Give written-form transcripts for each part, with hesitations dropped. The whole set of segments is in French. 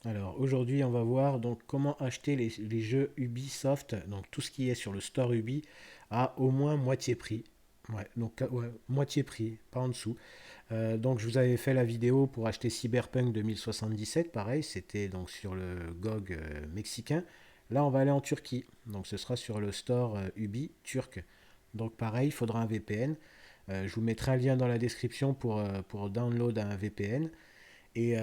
Alors aujourd'hui, on va voir donc comment acheter les jeux Ubisoft, donc tout ce qui est sur le store Ubi, à au moins moitié prix. Ouais, donc ouais, moitié prix, pas en dessous. Donc je vous avais fait la vidéo pour acheter Cyberpunk 2077, pareil, c'était donc sur le GOG mexicain. Là, on va aller en Turquie, donc ce sera sur le store Ubi turc. Donc pareil, il faudra un VPN. Je vous mettrai un lien dans la description pour download un VPN. Et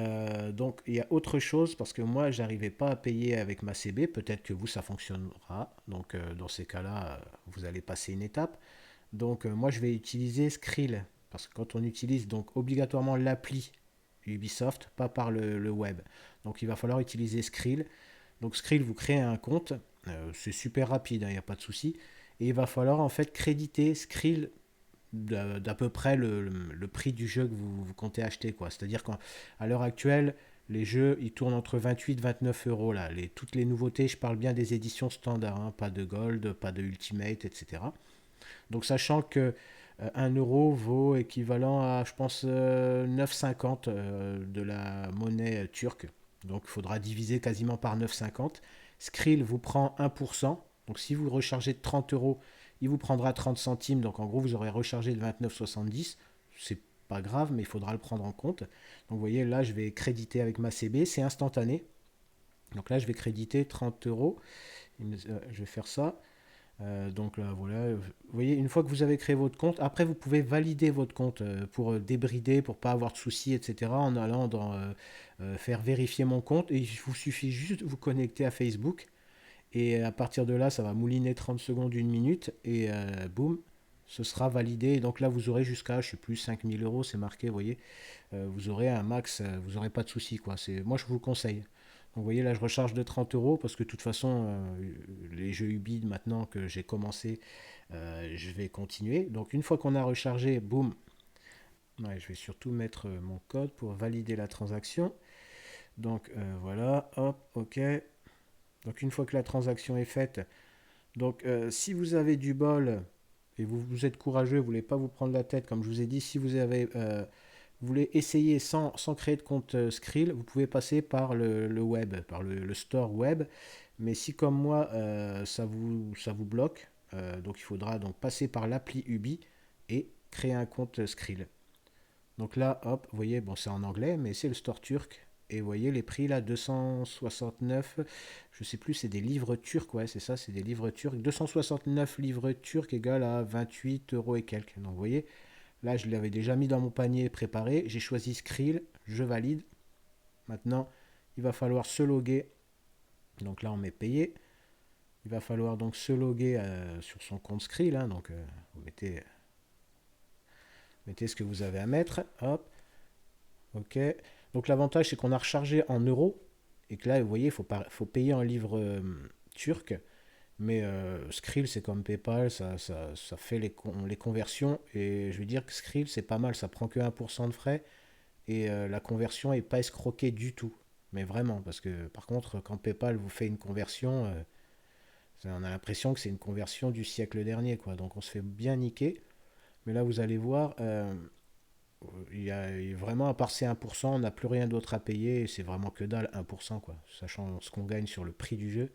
donc, il y a autre chose, parce que moi, j'arrivais pas à payer avec ma CB. Peut-être que vous, ça fonctionnera. Donc, dans ces cas-là, vous allez passer une étape. Donc, moi, je vais utiliser Skrill. Parce que quand on utilise donc obligatoirement l'appli Ubisoft, pas par le web. Donc, il va falloir utiliser Skrill. Donc, Skrill, vous créez un compte. C'est super rapide, il n'y a pas de souci. Et il va falloir en fait créditer Skrill d'à peu près le prix du jeu que vous comptez acheter, quoi. C'est-à-dire qu'à l'heure actuelle, les jeux, ils tournent entre 28 et 29 euros, là. Toutes les nouveautés, je parle bien des éditions standards, hein, pas de Gold, pas de Ultimate, etc. Donc, sachant que 1 euro vaut équivalent à, je pense, 9,50 de la monnaie turque. Donc, il faudra diviser quasiment par 9,50. Skrill vous prend 1%. Donc, si vous rechargez de 30 euros, il vous prendra 30 centimes. Donc, en gros, vous aurez rechargé de 29,70. C'est pas grave, mais il faudra le prendre en compte. Donc, vous voyez, là, je vais créditer avec ma CB. C'est instantané. Donc là, je vais créditer 30 euros. Je vais faire ça. Donc là, voilà. Vous voyez, une fois que vous avez créé votre compte, après, vous pouvez valider votre compte pour débrider, pour pas avoir de soucis, etc. En allant dans faire vérifier mon compte. Et il vous suffit juste de vous connecter à Facebook. Et à partir de là, ça va mouliner 30 secondes, une minute. Et boum, ce sera validé. Et donc là, vous aurez jusqu'à, je sais plus, 5 000 euros, c'est marqué, vous voyez. Vous aurez un max, vous n'aurez pas de soucis, quoi. Moi, je vous le conseille. Donc, vous voyez, là, je recharge de 30 euros parce que de toute façon, les jeux Ubi, maintenant que j'ai commencé, je vais continuer. Donc, une fois qu'on a rechargé, boum, ouais, je vais surtout mettre mon code pour valider la transaction. Donc, voilà, hop, ok. Donc, une fois que la transaction est faite, donc si vous avez du bol et vous êtes courageux, vous voulez pas vous prendre la tête, comme je vous ai dit, si vous voulez essayer sans créer de compte Skrill, vous pouvez passer par le web, par le store web. Mais si comme moi, ça vous bloque, donc il faudra donc passer par l'appli Ubi et créer un compte Skrill. Donc là, hop, vous voyez, bon, c'est en anglais, mais c'est le store turc. Et vous voyez les prix là, 269, je sais plus, c'est des livres turcs, ouais, c'est ça, c'est des livres turcs. 269 livres turcs égale à 28 euros et quelques. Donc vous voyez, là, je l'avais déjà mis dans mon panier préparé. J'ai choisi Skrill, je valide. Maintenant, il va falloir se loguer. Donc là, on met payé. Il va falloir donc se loguer sur son compte Skrill, hein. Donc, vous mettez ce que vous avez à mettre. Hop, ok. Donc l'avantage, c'est qu'on a rechargé en euros. Et que là, vous voyez, faut payer en livres turcs. Mais Skrill, c'est comme PayPal, ça fait les conversions. Et je veux dire que Skrill, c'est pas mal, ça prend que 1% de frais. Et la conversion est pas escroquée du tout. Mais vraiment, parce que par contre, quand PayPal vous fait une conversion, on a l'impression que c'est une conversion du siècle dernier, quoi. Donc on se fait bien niquer. Mais là, vous allez voir, il y a vraiment, à part ces 1%, on n'a plus rien d'autre à payer. Et c'est vraiment que dalle, 1%, quoi. Sachant ce qu'on gagne sur le prix du jeu.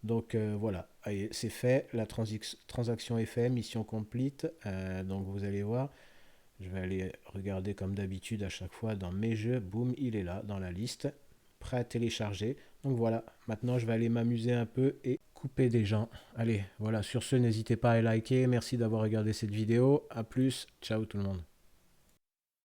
Donc voilà, allez, c'est fait. La transaction est faite, mission complete. Donc vous allez voir. Je vais aller regarder comme d'habitude à chaque fois dans mes jeux. Boum, il est là dans la liste. Prêt à télécharger. Donc voilà, maintenant je vais aller m'amuser un peu et couper des gens. Allez, voilà, sur ce, n'hésitez pas à liker. Merci d'avoir regardé cette vidéo. A plus, ciao tout le monde.